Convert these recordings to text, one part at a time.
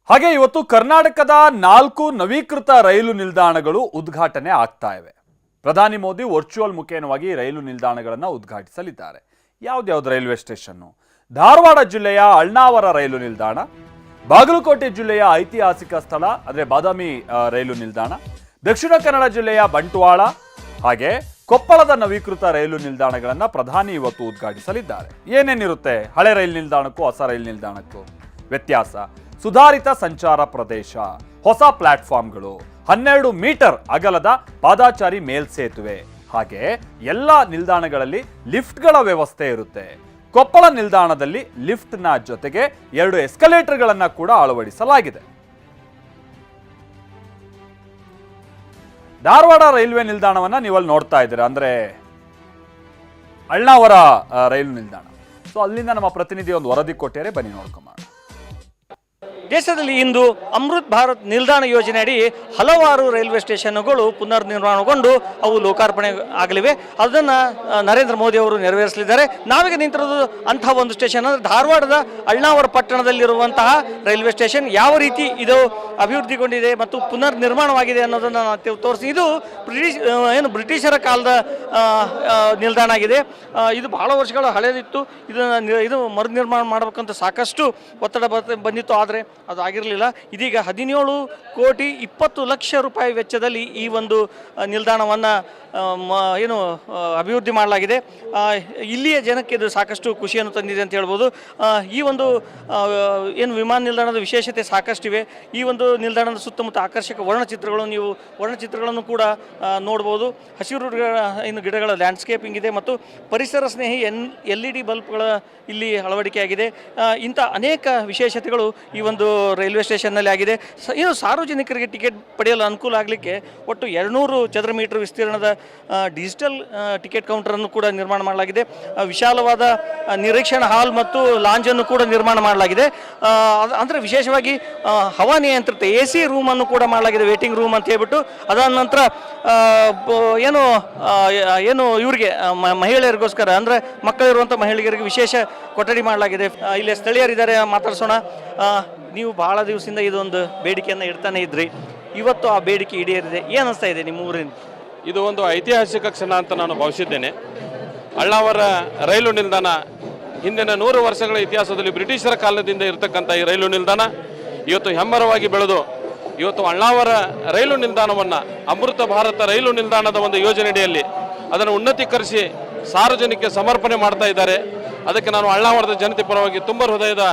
ಹಾಗೆ ಇವತ್ತು ಕರ್ನಾಟಕದ 4 ನವೀಕೃತ ರೈಲು ನಿಲ್ದಾಣಗಳು ಉದ್ಘಾಟನೆ ಆಗ್ತಾ ಇವೆ. ಪ್ರಧಾನಿ ಮೋದಿ ವರ್ಚುವಲ್ ಮುಖೇನವಾಗಿ ರೈಲು ನಿಲ್ದಾಣಗಳನ್ನು ಉದ್ಘಾಟಿಸಲಿದ್ದಾರೆ. ಯಾವ್ದು ರೈಲ್ವೆ ಸ್ಟೇಷನ್? ಧಾರವಾಡ ಜಿಲ್ಲೆಯ ಅಳ್ನಾವರ ರೈಲು ನಿಲ್ದಾಣ, ಬಾಗಲಕೋಟೆ ಜಿಲ್ಲೆಯ ಐತಿಹಾಸಿಕ ಸ್ಥಳ ಅಂದ್ರೆ ಬಾದಾಮಿ ರೈಲು ನಿಲ್ದಾಣ, ದಕ್ಷಿಣ ಕನ್ನಡ ಜಿಲ್ಲೆಯ ಬಂಟ್ವಾಳ, ಹಾಗೆ ಕೊಪ್ಪಳದ ನವೀಕೃತ ರೈಲು ನಿಲ್ದಾಣಗಳನ್ನು ಪ್ರಧಾನಿ ಇವತ್ತು ಉದ್ಘಾಟಿಸಲಿದ್ದಾರೆ. ಏನೇನಿರುತ್ತೆ ಹಳೆ ರೈಲು ನಿಲ್ದಾಣಕ್ಕೂ ಹೊಸ ರೈಲು ನಿಲ್ದಾಣಕ್ಕೂ ವ್ಯತ್ಯಾಸ? ಸುಧಾರಿತ ಸಂಚಾರ ಪ್ರದೇಶ, ಹೊಸ ಪ್ಲಾಟ್ಫಾರ್ಮ್ಗಳು, 12 ಮೀಟರ್ ಅಗಲದ ಪಾದಾಚಾರಿ ಮೇಲ್ಸೇತುವೆ, ಹಾಗೆ ಎಲ್ಲ ನಿಲ್ದಾಣಗಳಲ್ಲಿ ಲಿಫ್ಟ್ಗಳ ವ್ಯವಸ್ಥೆ ಇರುತ್ತೆ. ಕೊಪ್ಪಳ ನಿಲ್ದಾಣದಲ್ಲಿ ಲಿಫ್ಟ್ನ ಜೊತೆಗೆ 2 ಎಸ್ಕಲೇಟರ್ಗಳನ್ನ ಕೂಡ ಅಳವಡಿಸಲಾಗಿದೆ. ಧಾರವಾಡ ರೈಲ್ವೆ ನಿಲ್ದಾಣವನ್ನ ನೀವಲ್ಲಿ ನೋಡ್ತಾ ಇದ್ದೀರಾ, ಅಂದ್ರೆ ಅಳ್ನಾವರ ರೈಲು ನಿಲ್ದಾಣ. ಸೊ ಅಲ್ಲಿಂದ ನಮ್ಮ ಪ್ರತಿನಿಧಿ ಒಂದು ವರದಿ ಕೊಟ್ಟಿದ್ದಾರೆ, ಬನ್ನಿ ನೋಡ್ಕೊಂಬ. ದೇಶದಲ್ಲಿ ಇಂದು ಅಮೃತ್ ಭಾರತ್ ನಿಲ್ದಾಣ ಯೋಜನೆ ಅಡಿ ಹಲವಾರು ರೈಲ್ವೆ ಸ್ಟೇಷನ್ಗಳು ಪುನರ್ ನಿರ್ಮಾಣಗೊಂಡು ಅವು ಲೋಕಾರ್ಪಣೆ ಆಗಲಿವೆ. ಅದನ್ನು ನರೇಂದ್ರ ಮೋದಿ ಅವರು ನೆರವೇರಿಸಲಿದ್ದಾರೆ. ನಾವೀಗ ನಿಂತಿರೋದು ಅಂತಹ ಒಂದು ಸ್ಟೇಷನ್ ಅಂದರೆ ಧಾರವಾಡದ ಅಳ್ನಾವರ ಪಟ್ಟಣದಲ್ಲಿರುವಂತಹ ರೈಲ್ವೆ ಸ್ಟೇಷನ್. ಯಾವ ರೀತಿ ಇದು ಅಭಿವೃದ್ಧಿಗೊಂಡಿದೆ ಮತ್ತು ಪುನರ್ ನಿರ್ಮಾಣವಾಗಿದೆ ಅನ್ನೋದನ್ನು ನಾವು ತೋರಿಸಿ. ಇದು ಬ್ರಿಟಿಷರ ಕಾಲದ ನಿಲ್ದಾಣ ಆಗಿದೆ. ಇದು ಬಹಳ ವರ್ಷಗಳ ಹಳೆಯದಿತ್ತು. ಇದು ಮರು ನಿರ್ಮಾಣ ಮಾಡಬೇಕಂತ ಸಾಕಷ್ಟು ಒತ್ತಡ ಬಂದಿತ್ತು, ಆದರೆ ಅದು ಆಗಿರಲಿಲ್ಲ. ಇದೀಗ 17 ಕೋಟಿ 20 ಲಕ್ಷ ರೂಪಾಯಿ ವೆಚ್ಚದಲ್ಲಿ ಈ ಒಂದು ನಿಲ್ದಾಣವನ್ನು ಅಭಿವೃದ್ಧಿ ಮಾಡಲಾಗಿದೆ. ಇಲ್ಲಿಯ ಜನಕ್ಕೆ ಇದು ಸಾಕಷ್ಟು ಖುಷಿಯನ್ನು ತಂದಿದೆ ಅಂತ ಹೇಳ್ಬೋದು. ಈ ಒಂದು ವಿಮಾನ ನಿಲ್ದಾಣದ ವಿಶೇಷತೆ ಸಾಕಷ್ಟಿವೆ. ಈ ಒಂದು ನಿಲ್ದಾಣದ ಸುತ್ತಮುತ್ತ ಆಕರ್ಷಕ ವರ್ಣಚಿತ್ರಗಳನ್ನು ಕೂಡ ನೋಡ್ಬೋದು. ಹಸಿರು ಗಿಡಗಳ ಲ್ಯಾಂಡ್ಸ್ಕೇಪಿಂಗ್ ಇದೆ ಮತ್ತು ಪರಿಸರ ಸ್ನೇಹಿ LED ಬಲ್ಬ್ಗಳ ಇಲ್ಲಿ ಅಳವಡಿಕೆಯಾಗಿದೆ. ಇಂಥ ಅನೇಕ ವಿಶೇಷತೆಗಳು ಈ ಒಂದು ರೈಲ್ವೆ ಸ್ಟೇಷನ್ನಲ್ಲಿ ಆಗಿದೆ. ಸಾರ್ವಜನಿಕರಿಗೆ ಟಿಕೆಟ್ ಪಡೆಯಲು ಅನುಕೂಲ ಆಗಲಿಕ್ಕೆ ಒಟ್ಟು 200 ಚದರ ಮೀಟರ್ ವಿಸ್ತೀರ್ಣದ ಡಿಜಿಟಲ್ ಟಿಕೆಟ್ ಕೌಂಟರನ್ನು ಕೂಡ ನಿರ್ಮಾಣ ಮಾಡಲಾಗಿದೆ. ವಿಶಾಲವಾದ ನಿರೀಕ್ಷಣಾ ಹಾಲ್ ಮತ್ತು ಲಾಂಜನ್ನು ಕೂಡ ನಿರ್ಮಾಣ ಮಾಡಲಾಗಿದೆ. ಅಂದರೆ ವಿಶೇಷವಾಗಿ ಹವಾನಿಯಂತ್ರಿತ AC ರೂಮನ್ನು ಕೂಡ ಮಾಡಲಾಗಿದೆ, ವೇಟಿಂಗ್ ರೂಮ್ ಅಂತ ಹೇಳ್ಬಿಟ್ಟು. ಅದಾದ ನಂತರ ಇವರಿಗೆ ಮಹಿಳೆಯರಿಗೋಸ್ಕರ ಅಂದರೆ ಮಕ್ಕಳಿರುವಂಥ ಮಹಿಳೆಯರಿಗೆ ವಿಶೇಷ ಕೊಠಡಿ ಮಾಡಲಾಗಿದೆ. ಇಲ್ಲಿ ಸ್ಥಳೀಯರಿದ್ದಾರೆ, ಮಾತಾಡ್ಸೋಣ. ನೀವು ಬಹಳ ದಿವಸದಿಂದ ಇದೊಂದು ಬೇಡಿಕೆಯನ್ನು ಇಡ್ತಾನೆ ಇದ್ರಿ, ಇವತ್ತು ಆ ಬೇಡಿಕೆ ಈಡೇರಿದೆ. ಏನು ಅನಿಸ್ತಾ ಇದೆ ನಿಮ್ಮ ಊರಿನ? ಇದು ಒಂದು ಐತಿಹಾಸಿಕ ಕ್ಷಣ ಅಂತ ನಾನು ಭಾವಿಸಿದ್ದೇನೆ. ಅಳ್ನಾವರ ರೈಲು ನಿಲ್ದಾಣ ಹಿಂದಿನ 100 ವರ್ಷಗಳ ಇತಿಹಾಸದಲ್ಲಿ ಬ್ರಿಟಿಷರ ಕಾಲದಿಂದ ಇರತಕ್ಕಂಥ ಈ ರೈಲು ನಿಲ್ದಾಣ ಇವತ್ತು ಹೆಮ್ಮರವಾಗಿ ಬೆಳೆದು ಇವತ್ತು ಅಳ್ನಾವರ ರೈಲು ನಿಲ್ದಾಣವನ್ನು ಅಮೃತ ಭಾರತ ರೈಲು ನಿಲ್ದಾಣದ ಒಂದು ಯೋಜನೆಯಡಿಯಲ್ಲಿ ಅದನ್ನು ಉನ್ನತೀಕರಿಸಿ ಸಾರ್ವಜನಿಕ ಸಮರ್ಪಣೆ ಮಾಡ್ತಾ ಇದ್ದಾರೆ. ಅದಕ್ಕೆ ನಾನು ಅಳ್ನಾವರದ ಜನತೆ ಪರವಾಗಿ ತುಂಬ ಹೃದಯದ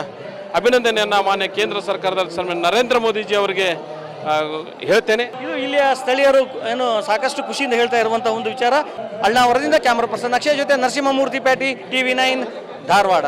ಅಭಿನಂದನೆಯನ್ನು ಮಾನ್ಯ ಕೇಂದ್ರ ಸರ್ಕಾರದ ನರೇಂದ್ರ ಮೋದಿಜಿ ಅವರಿಗೆ ಹೇಳ್ತೇನೆ. ಇದು ಇಲ್ಲಿಯ ಸ್ಥಳೀಯರು ಸಾಕಷ್ಟು ಖುಷಿಯಿಂದ ಹೇಳ್ತಾ ಇರುವಂತಹ ಒಂದು ವಿಚಾರ. ಅಳ್ನಾವರದಿಂದ ಕ್ಯಾಮರಾ ಪರ್ಸನ್ ಅಕ್ಷಯ್ ಜೊತೆ ನರಸಿಂಹಮೂರ್ತಿ ಪ್ಯಾಟಿ, TV9 ಧಾರವಾಡ.